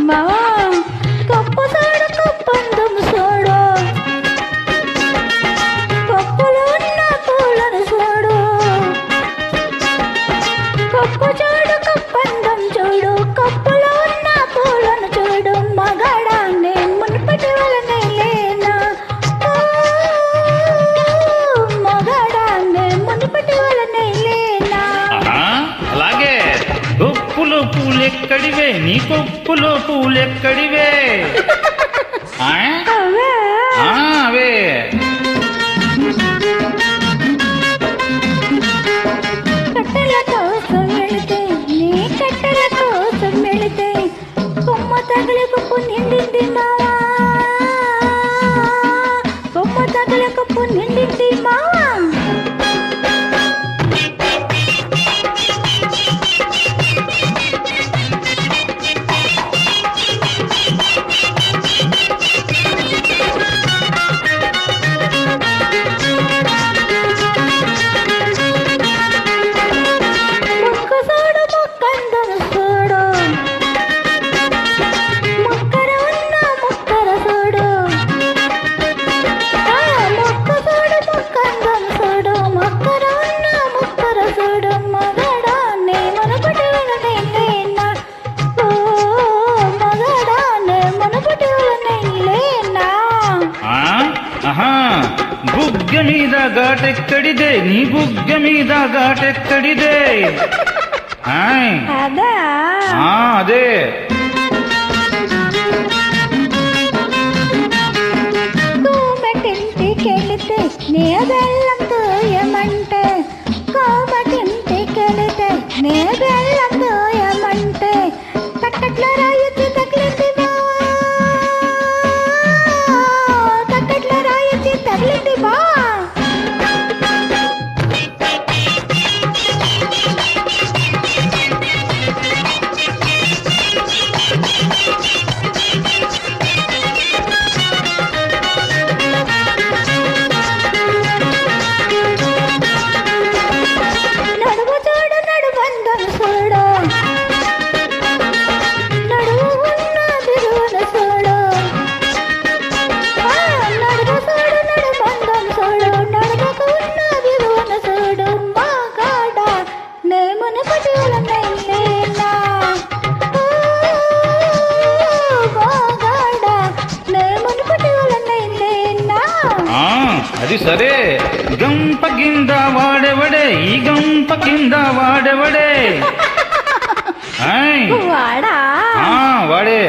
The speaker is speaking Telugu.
మావా కప్పు సోడు కప్పందం సోడు కప్పులో ఉన్న పూలను చూడు కప్పు చూడు కప్పందం చూడు కప్పులో ఉన్న పూలను చూడు మగాడా నేను మునుపటి వలనే లేనా మగాడా నేను మునుపటి వలనే లేనా అలాగే కొప్పులో పూలెక్కడివే నీ కొప్పులో పూలెక్కడివే అవే కట్టెల కోసం వెళితే నీ కట్టెల కోసం వెళితే కొమ్మ తగిలి కప్పు నిండింది మావా కొమ్మ తగిలి కప్పు నిండింది మావా బుగ్గ మీద ఘాటెక్కడిదే నీ బుగ్గ మీద ఘాటెక్కడిదే అదే కోమటింటికెళితే నే బెల్లంతో ఏమంటే కోమటింటికెళితే నే బెల్లంతో ఏమంటే తక్కట్ల రాయితే తగిలింది తక్కట్ల రాయితే తగిలింది బా అది సరే గంప కింద వాడెవడే ఈ గంప కింద వాడెవడే వాడా వాడే